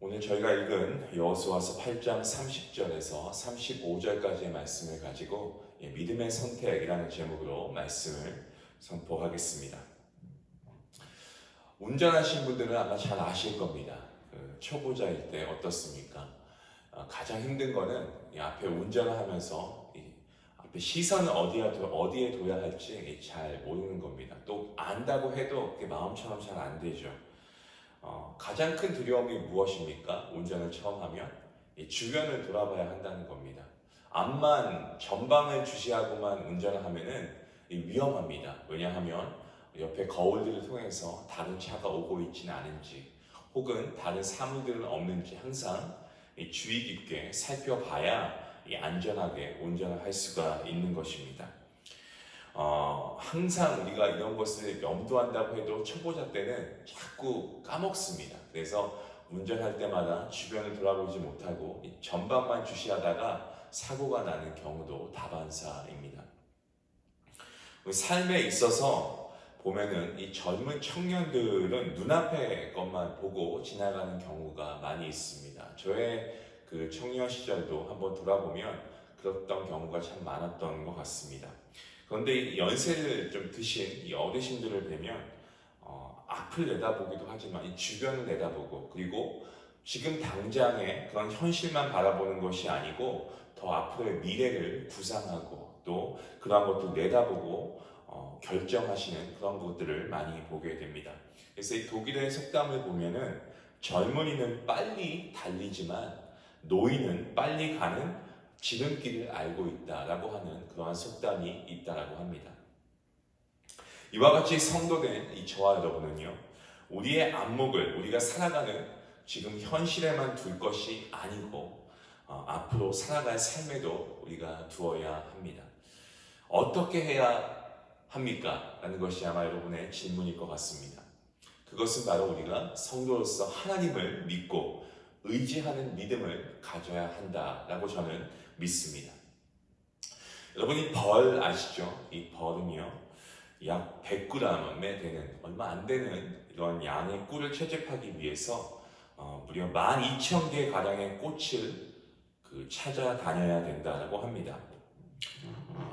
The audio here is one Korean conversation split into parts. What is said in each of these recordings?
오늘 저희가 읽은 여호수아서 8장 30절에서 35절까지의 말씀을 가지고 믿음의 선택이라는 제목으로 말씀을 선포하겠습니다. 운전하신 분들은 아마 잘 아실 겁니다. 초보자일 때 어떻습니까? 가장 힘든 거는 이 앞에 운전을 하면서 앞에 시선을 어디에 둬야 할지 잘 모르는 겁니다. 또 안다고 해도 마음처럼 잘 안 되죠. 가장 큰 두려움이 무엇입니까? 운전을 처음 하면 주변을 돌아봐야 한다는 겁니다. 앞만 전방을 주시하고만 운전을 하면은 위험합니다. 왜냐하면 옆에 거울들을 통해서 다른 차가 오고 있지는 않은지 혹은 다른 사물들은 없는지 항상 주의 깊게 살펴봐야 안전하게 운전을 할 수가 있는 것입니다. 항상 우리가 이런 것을 염두한다고 해도 초보자 때는 자꾸 까먹습니다. 그래서 운전할 때마다 주변을 돌아보지 못하고 전방만 주시하다가 사고가 나는 경우도 다반사입니다. 삶에 있어서 보면은 이 젊은 청년들은 눈앞의 것만 보고 지나가는 경우가 많이 있습니다. 저의 그 청년 시절도 한번 돌아보면 그랬던 경우가 참 많았던 것 같습니다. 그런데 연세를 좀 드신 이 어르신들을 뵈면 앞을 내다보기도 하지만 이 주변을 내다보고 그리고 지금 당장의 그런 현실만 바라보는 것이 아니고 더 앞으로의 미래를 구상하고 또 그런 것도 내다보고 결정하시는 그런 것들을 많이 보게 됩니다. 그래서 이 독일의 속담을 보면은 젊은이는 빨리 달리지만 노인은 빨리 가는 지름길을 알고 있다라고 하는 그러한 속담이 있다라고 합니다. 이와 같이 성도된 이 저와 여러분은요, 우리의 안목을 우리가 살아가는 지금 현실에만 둘 것이 아니고 앞으로 살아갈 삶에도 우리가 두어야 합니다. 어떻게 해야 합니까? 라는 것이 아마 여러분의 질문일 것 같습니다. 그것은 바로 우리가 성도로서 하나님을 믿고 의지하는 믿음을 가져야 한다라고 저는 믿습니다. 여러분 이 벌 아시죠? 이 벌은요 약 100g에 되는 얼마 안 되는 이런 양의 꿀을 채집하기 위해서 무려 12,000개 가량의 꽃을 찾아다녀야 된다라고 합니다.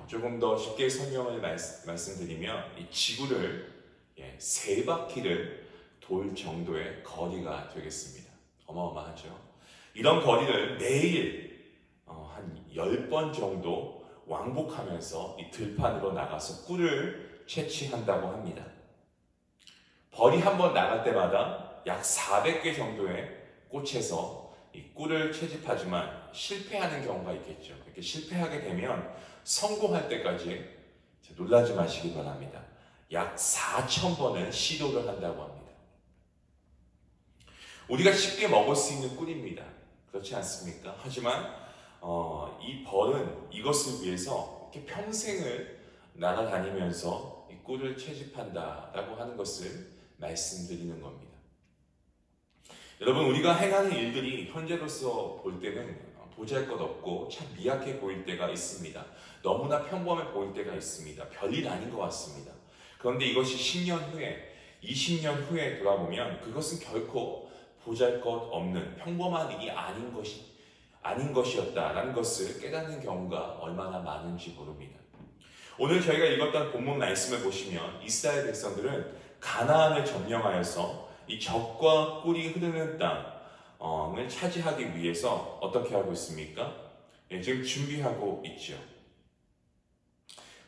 조금 더 쉽게 설명을 말씀드리면 이 지구를 3바퀴를 돌 정도의 거리가 되겠습니다. 어마어마하죠. 이런 거리를 매일 한 10번 정도 왕복하면서 이 들판으로 나가서 꿀을 채취한다고 합니다. 벌이 한 번 나갈 때마다 약 400개 정도의 꽃에서 이 꿀을 채집하지만 실패하는 경우가 있겠죠. 이렇게 실패하게 되면 성공할 때까지 놀라지 마시기 바랍니다. 약 4,000번은 시도를 한다고 합니다. 우리가 쉽게 먹을 수 있는 꿀입니다. 그렇지 않습니까? 하지만 이 벌은 이것을 위해서 이렇게 평생을 날아다니면서 이 꿀을 채집한다라고 하는 것을 말씀드리는 겁니다. 여러분 우리가 행하는 일들이 현재로서 볼 때는 보잘것없고 참 미약해 보일 때가 있습니다. 너무나 평범해 보일 때가 있습니다. 별일 아닌 것 같습니다. 그런데 이것이 10년 후에 20년 후에 돌아보면 그것은 결코 보잘것없는 평범한 일이 아닌 것이었다라는 것을 깨닫는 경우가 얼마나 많은지 모릅니다. 오늘 저희가 읽었던 본문 말씀을 보시면 이스라엘 백성들은 가나안을 점령하여서 이 젖과 꿀이 흐르는 땅을 차지하기 위해서 어떻게 하고 있습니까? 지금 준비하고 있죠.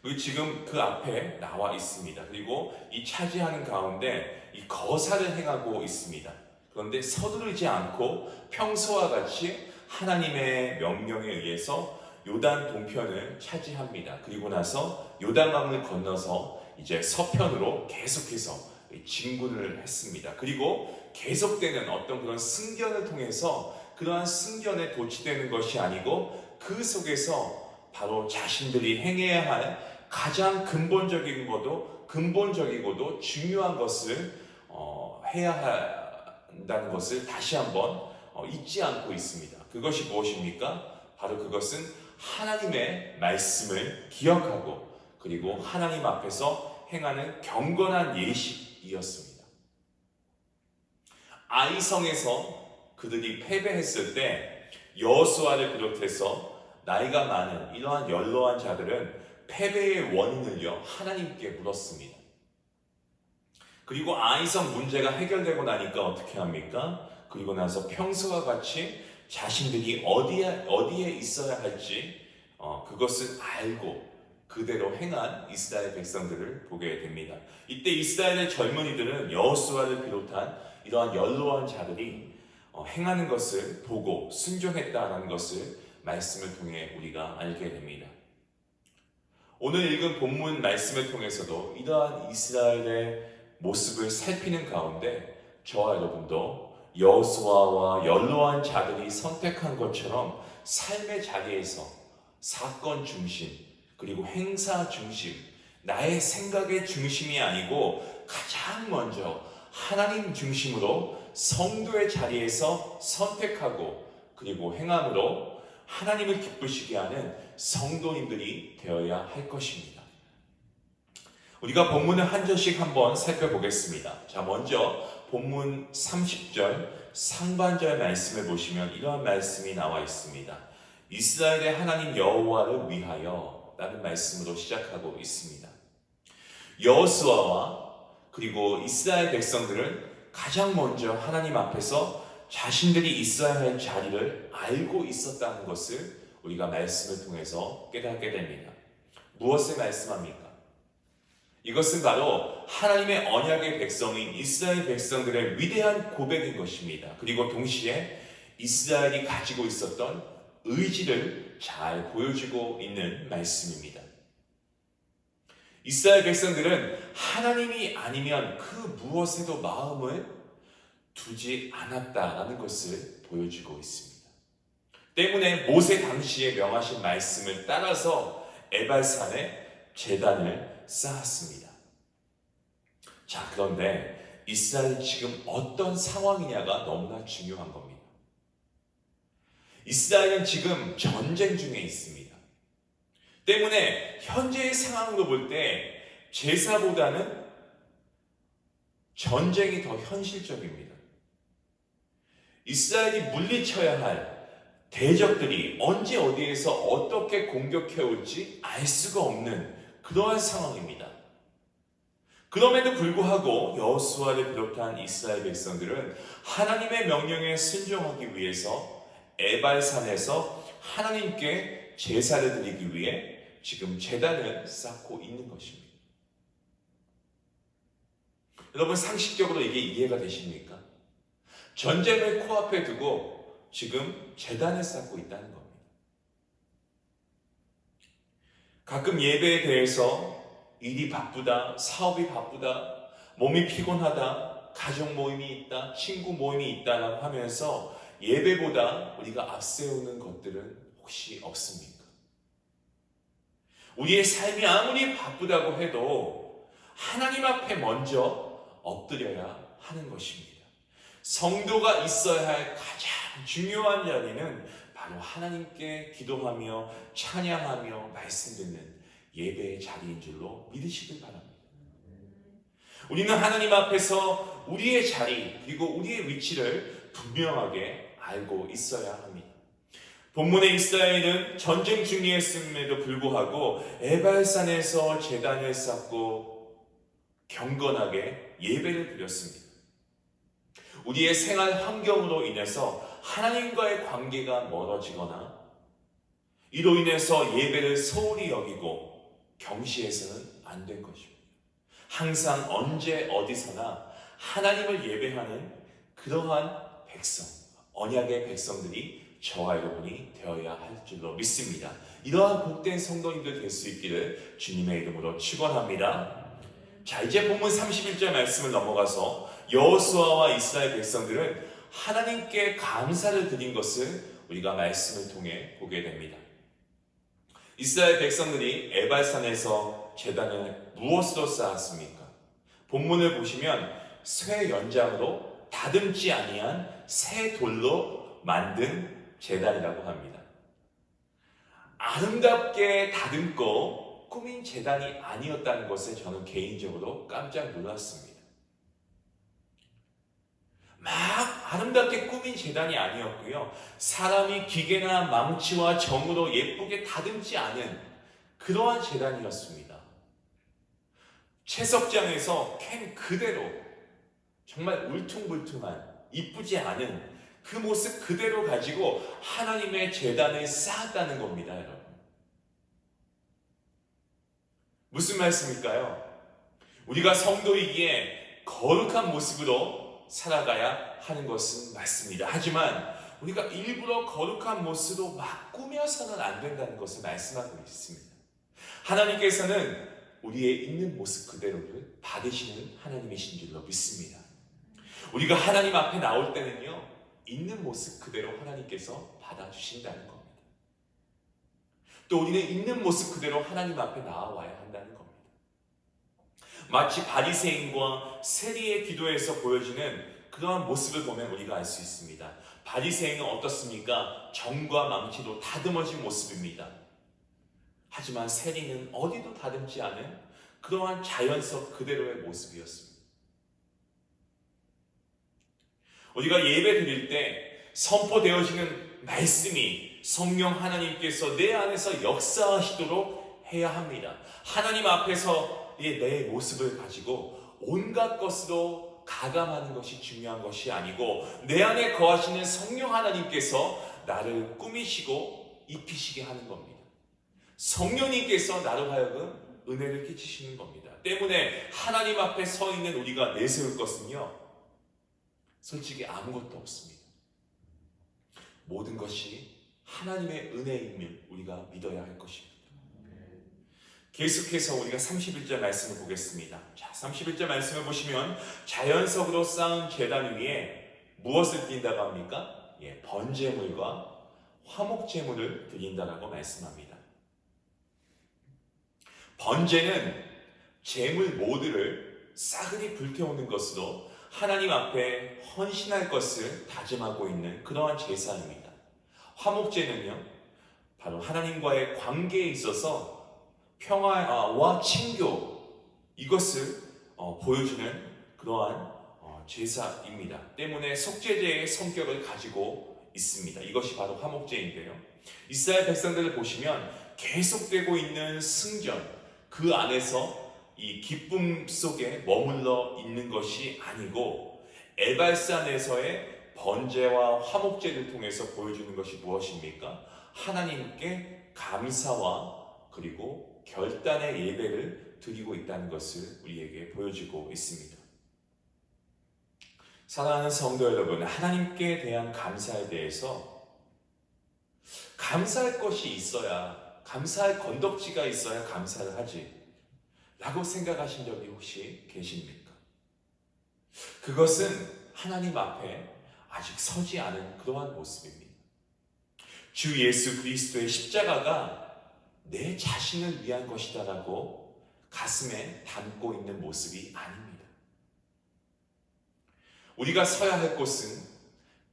그리고 지금 그 앞에 나와 있습니다. 그리고 이 차지하는 가운데 이 거사를 행하고 있습니다. 그런데 서두르지 않고 평소와 같이 하나님의 명령에 의해서 요단 동편을 차지합니다. 그리고 나서 요단강을 건너서 이제 서편으로 계속해서 진군을 했습니다. 그리고 계속되는 어떤 그런 승견을 통해서 그러한 승견에 도취되는 것이 아니고 그 속에서 바로 자신들이 행해야 할 가장 근본적이고도 중요한 것을 해야 한다는 것을 다시 한번 잊지 않고 있습니다. 그것이 무엇입니까? 바로 그것은 하나님의 말씀을 기억하고 그리고 하나님 앞에서 행하는 경건한 예식이었습니다. 아이성에서 그들이 패배했을 때 여호수아를 비롯해서 나이가 많은 이러한 연로한 자들은 패배의 원인을요 하나님께 물었습니다. 그리고 아이성 문제가 해결되고 나니까 어떻게 합니까? 그리고 나서 평소와 같이 자신들이 어디에 있어야 할지 그것을 알고 그대로 행한 이스라엘 백성들을 보게 됩니다. 이때 이스라엘의 젊은이들은 여호수아를 비롯한 이러한 연로한 자들이 행하는 것을 보고 순종했다라는 것을 말씀을 통해 우리가 알게 됩니다. 오늘 읽은 본문 말씀을 통해서도 이러한 이스라엘의 모습을 살피는 가운데 저와 여러분도 여호수아와 연로한 자들이 선택한 것처럼 삶의 자리에서 사건 중심 그리고 행사 중심, 나의 생각의 중심이 아니고 가장 먼저 하나님 중심으로 성도의 자리에서 선택하고 그리고 행함으로 하나님을 기쁘시게 하는 성도님들이 되어야 할 것입니다. 우리가 본문을 한 절씩 한번 살펴보겠습니다. 자, 먼저 본문 30절 상반절 말씀을 보시면 이러한 말씀이 나와 있습니다. 이스라엘의 하나님 여호와를 위하여 라는 말씀으로 시작하고 있습니다. 여호수아와 그리고 이스라엘 백성들은 가장 먼저 하나님 앞에서 자신들이 있어야 할 자리를 알고 있었다는 것을 우리가 말씀을 통해서 깨닫게 됩니다. 무엇을 말씀합니까? 이것은 바로 하나님의 언약의 백성인 이스라엘 백성들의 위대한 고백인 것입니다. 그리고 동시에 이스라엘이 가지고 있었던 의지를 잘 보여주고 있는 말씀입니다. 이스라엘 백성들은 하나님이 아니면 그 무엇에도 마음을 두지 않았다라는 것을 보여주고 있습니다. 때문에 모세 당시에 명하신 말씀을 따라서 에발산에 제단을 쌓았습니다. 자, 그런데 이스라엘이 지금 어떤 상황이냐가 너무나 중요한 겁니다. 이스라엘은 지금 전쟁 중에 있습니다. 때문에 현재의 상황으로 볼 때 제사보다는 전쟁이 더 현실적입니다. 이스라엘이 물리쳐야 할 대적들이 언제 어디에서 어떻게 공격해 올지 알 수가 없는 그러한 상황입니다. 그럼에도 불구하고 여호수아를 비롯한 이스라엘 백성들은 하나님의 명령에 순종하기 위해서 에발산에서 하나님께 제사를 드리기 위해 지금 제단을 쌓고 있는 것입니다. 여러분, 상식적으로 이게 이해가 되십니까? 전쟁을 코앞에 두고 지금 제단을 쌓고 있다는 겁니다. 가끔 예배에 대해서 일이 바쁘다, 사업이 바쁘다, 몸이 피곤하다, 가족 모임이 있다, 친구 모임이 있다라고 하면서 예배보다 우리가 앞세우는 것들은 혹시 없습니까? 우리의 삶이 아무리 바쁘다고 해도 하나님 앞에 먼저 엎드려야 하는 것입니다. 성도가 있어야 할 가장 중요한 자리는 바로 하나님께 기도하며 찬양하며 말씀 듣는 예배의 자리인 줄로 믿으시길 바랍니다. 우리는 하나님 앞에서 우리의 자리 그리고 우리의 위치를 분명하게 알고 있어야 합니다. 본문의 이스라엘은 전쟁 중이었음에도 불구하고 에발산에서 제단을 쌓고 경건하게 예배를 드렸습니다. 우리의 생활 환경으로 인해서 하나님과의 관계가 멀어지거나 이로 인해서 예배를 소홀히 여기고 경시해서는 안 된 것입니다. 항상 언제 어디서나 하나님을 예배하는 그러한 백성, 언약의 백성들이 저와 여러분이 되어야 할 줄로 믿습니다. 이러한 복된 성도님들 될 수 있기를 주님의 이름으로 축원합니다. 자, 이제 본문 31절 말씀을 넘어가서 여호수아와 이스라엘 백성들은 하나님께 감사를 드린 것을 우리가 말씀을 통해 보게 됩니다. 이스라엘 백성들이 에발산에서 제단을 무엇으로 쌓았습니까? 본문을 보시면 쇠 연장으로 다듬지 아니한 새 돌로 만든 제단이라고 합니다. 아름답게 다듬고 꾸민 제단이 아니었다는 것에 저는 개인적으로 깜짝 놀랐습니다. 막 아름답게 꾸민 제단이 아니었고요. 사람이 기계나 망치와 정으로 예쁘게 다듬지 않은 그러한 제단이었습니다. 채석장에서 캔 그대로 정말 울퉁불퉁한 이쁘지 않은 그 모습 그대로 가지고 하나님의 제단을 쌓았다는 겁니다, 여러분. 무슨 말씀일까요? 우리가 성도이기에 거룩한 모습으로 살아가야 하는 것은 맞습니다. 하지만 우리가 일부러 거룩한 모습으로 막 꾸며서는 안 된다는 것을 말씀하고 있습니다. 하나님께서는 우리의 있는 모습 그대로를 받으시는 하나님이신 줄로 믿습니다. 우리가 하나님 앞에 나올 때는요, 있는 모습 그대로 하나님께서 받아주신다는 겁니다. 또 우리는 있는 모습 그대로 하나님 앞에 나와야 한다는 겁니다. 마치 바리새인과 세리의 기도에서 보여지는 그러한 모습을 보면 우리가 알 수 있습니다. 바리새인은 어떻습니까? 정과 망치로 다듬어진 모습입니다. 하지만 세리는 어디도 다듬지 않은 그러한 자연석 그대로의 모습이었습니다. 우리가 예배 드릴 때 선포되어지는 말씀이 성령 하나님께서 내 안에서 역사하시도록 해야 합니다. 하나님 앞에서 내 모습을 가지고 온갖 것으로 가감하는 것이 중요한 것이 아니고 내 안에 거하시는 성령 하나님께서 나를 꾸미시고 입히시게 하는 겁니다. 성령님께서 나로 하여금 은혜를 끼치시는 겁니다. 때문에 하나님 앞에 서 있는 우리가 내세울 것은요, 솔직히 아무것도 없습니다. 모든 것이 하나님의 은혜임을 우리가 믿어야 할 것입니다. 계속해서 우리가 31절 말씀을 보겠습니다. 자, 31절 말씀을 보시면 자연석으로 쌓은 제단 위에 무엇을 드린다고 합니까? 번제물과 화목제물을 드린다라고 말씀합니다. 번제는 제물 모두를 싸그리 불태우는 것으로 하나님 앞에 헌신할 것을 다짐하고 있는 그러한 제사입니다. 화목제는요, 바로 하나님과의 관계에 있어서 평화와 친교, 이것을 보여주는 그러한 제사입니다. 때문에 속죄제의 성격을 가지고 있습니다. 이것이 바로 화목제인데요. 이스라엘 백성들을 보시면 계속되고 있는 승전, 그 안에서 이 기쁨 속에 머물러 있는 것이 아니고 에발산에서의 번제와 화목제를 통해서 보여주는 것이 무엇입니까? 하나님께 감사와 그리고 결단의 예배를 드리고 있다는 것을 우리에게 보여주고 있습니다. 사랑하는 성도 여러분, 하나님께 대한 감사에 대해서 감사할 것이 있어야, 감사할 건덕지가 있어야 감사를 하지 라고 생각하신 적이 혹시 계십니까? 그것은 하나님 앞에 아직 서지 않은 그러한 모습입니다. 주 예수 그리스도의 십자가가 내 자신을 위한 것이다라고 가슴에 담고 있는 모습이 아닙니다. 우리가 서야 할 곳은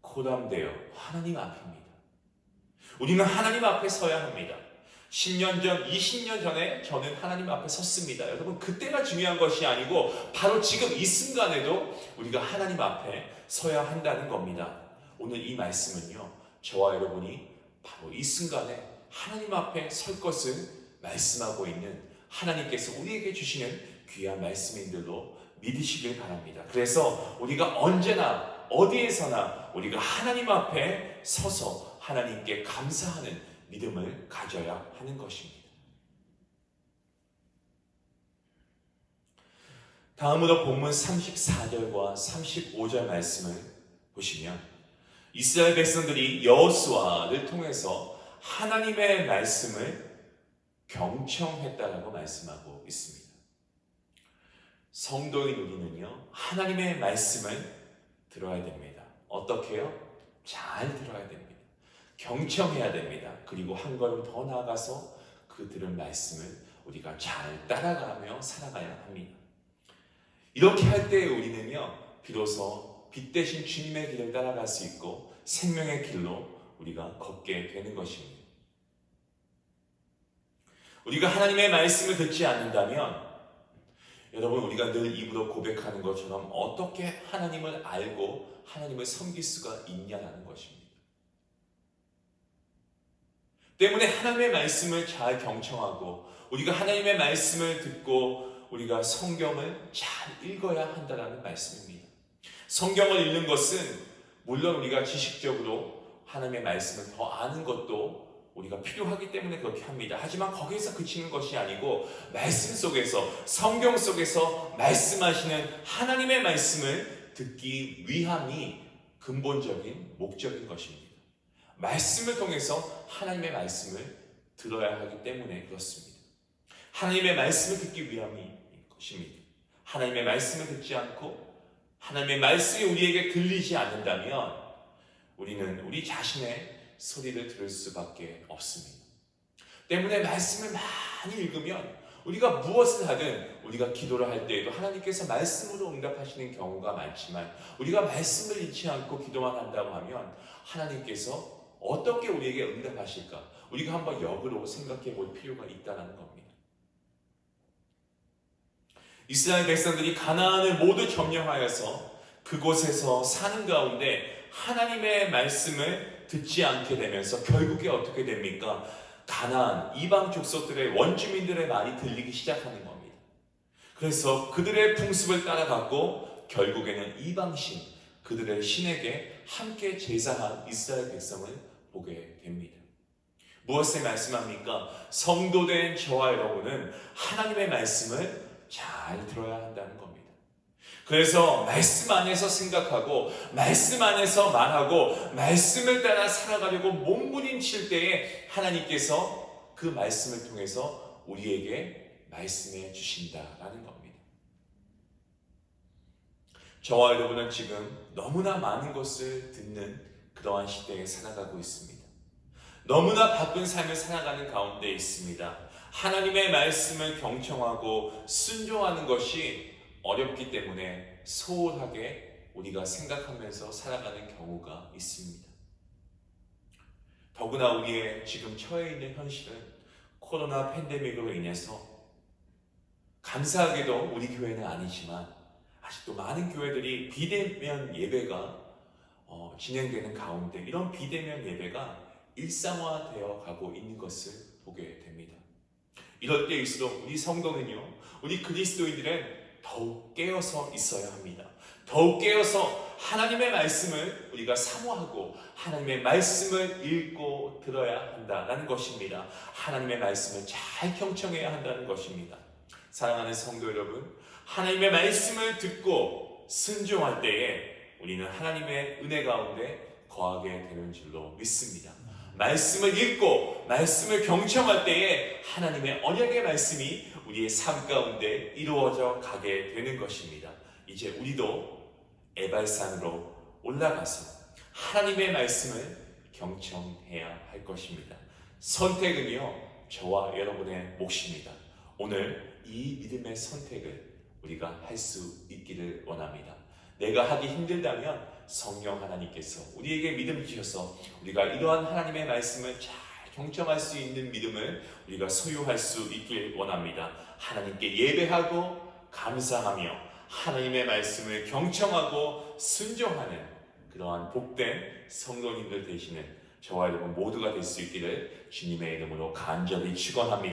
고담되어 하나님 앞입니다. 우리는 하나님 앞에 서야 합니다. 10년 전, 20년 전에 저는 하나님 앞에 섰습니다. 여러분, 그때가 중요한 것이 아니고 바로 지금 이 순간에도 우리가 하나님 앞에 서야 한다는 겁니다. 오늘 이 말씀은요, 저와 여러분이 바로 이 순간에 하나님 앞에 설 것을 말씀하고 있는 하나님께서 우리에게 주시는 귀한 말씀인들로 믿으시길 바랍니다. 그래서 우리가 언제나 어디에서나 우리가 하나님 앞에 서서 하나님께 감사하는 믿음을 가져야 하는 것입니다. 다음으로 본문 34절과 35절 말씀을 보시면 이스라엘 백성들이 여호수아를 통해서 하나님의 말씀을 경청했다라고 말씀하고 있습니다. 성도인 우리는요, 하나님의 말씀을 들어야 됩니다. 어떻게요? 잘 들어야 됩니다. 경청해야 됩니다. 그리고 한 걸음 더 나아가서 그 들은 말씀을 우리가 잘 따라가며 살아가야 합니다. 이렇게 할 때 우리는요, 비로소 빛 대신 주님의 길을 따라갈 수 있고 생명의 길로 우리가 걷게 되는 것입니다. 우리가 하나님의 말씀을 듣지 않는다면 여러분, 우리가 늘 입으로 고백하는 것처럼 어떻게 하나님을 알고 하나님을 섬길 수가 있냐는 것입니다. 때문에 하나님의 말씀을 잘 경청하고 우리가 하나님의 말씀을 듣고 우리가 성경을 잘 읽어야 한다는 말씀입니다. 성경을 읽는 것은 물론 우리가 지식적으로 하나님의 말씀을 더 아는 것도 우리가 필요하기 때문에 그렇게 합니다. 하지만 거기에서 그치는 것이 아니고 말씀 속에서, 성경 속에서 말씀하시는 하나님의 말씀을 듣기 위함이 근본적인 목적인 것입니다. 말씀을 통해서 하나님의 말씀을 들어야 하기 때문에 그렇습니다. 하나님의 말씀을 듣기 위함이 것입니다. 하나님의 말씀을 듣지 않고 하나님의 말씀이 우리에게 들리지 않는다면 우리는 우리 자신의 소리를 들을 수밖에 없습니다. 때문에 말씀을 많이 읽으면 우리가 무엇을 하든 우리가 기도를 할 때에도 하나님께서 말씀으로 응답하시는 경우가 많지만 우리가 말씀을 잃지 않고 기도만 한다고 하면 하나님께서 어떻게 우리에게 응답하실까? 우리가 한번 역으로 생각해 볼 필요가 있다는 겁니다. 이스라엘 백성들이 가나안을 모두 점령하여서 그곳에서 사는 가운데 하나님의 말씀을 듣지 않게 되면서 결국에 어떻게 됩니까? 가나안, 이방 족속들의 원주민들의 말이 들리기 시작하는 겁니다. 그래서 그들의 풍습을 따라갔고 결국에는 이방신, 그들의 신에게 함께 제사한 이스라엘 백성을 보게 됩니다. 무엇을 말씀합니까? 성도된 저와 여러분은 하나님의 말씀을 잘 들어야 한다는 겁니다. 그래서 말씀 안에서 생각하고 말씀 안에서 말하고 말씀을 따라 살아가려고 몸부림칠 때에 하나님께서 그 말씀을 통해서 우리에게 말씀해 주신다라는 겁니다. 저와 여러분은 지금 너무나 많은 것을 듣는 그러한 시대에 살아가고 있습니다. 너무나 바쁜 삶을 살아가는 가운데 있습니다. 하나님의 말씀을 경청하고 순종하는 것이 어렵기 때문에 소홀하게 우리가 생각하면서 살아가는 경우가 있습니다. 더구나 우리의 지금 처해 있는 현실은 코로나 팬데믹으로 인해서 감사하게도 우리 교회는 아니지만 아직도 많은 교회들이 비대면 예배가 진행되는 가운데 이런 비대면 예배가 일상화되어 가고 있는 것을 보게 됩니다. 이럴 때일수록 우리 성도는요, 우리 그리스도인들은 더욱 깨어서 있어야 합니다. 더욱 깨어서 하나님의 말씀을 우리가 사모하고 하나님의 말씀을 읽고 들어야 한다는 것입니다. 하나님의 말씀을 잘 경청해야 한다는 것입니다. 사랑하는 성도 여러분, 하나님의 말씀을 듣고 순종할 때에 우리는 하나님의 은혜 가운데 거하게 되는 줄로 믿습니다. 말씀을 읽고 말씀을 경청할 때에 하나님의 언약의 말씀이 우리의 삶 가운데 이루어져 가게 되는 것입니다. 이제 우리도 에발산으로 올라가서 하나님의 말씀을 경청해야 할 것입니다. 선택은요, 저와 여러분의 몫입니다. 오늘 이 믿음의 선택을 우리가 할 수 있기를 원합니다. 내가 하기 힘들다면 성령 하나님께서 우리에게 믿음 주셔서 우리가 이러한 하나님의 말씀을 잘 경청할 수 있는 믿음을 우리가 소유할 수 있길 원합니다. 하나님께 예배하고 감사하며 하나님의 말씀을 경청하고 순종하는 그러한 복된 성도님들 되시는 저와 여러분 모두가 될 수 있기를 주님의 이름으로 간절히 축원합니다.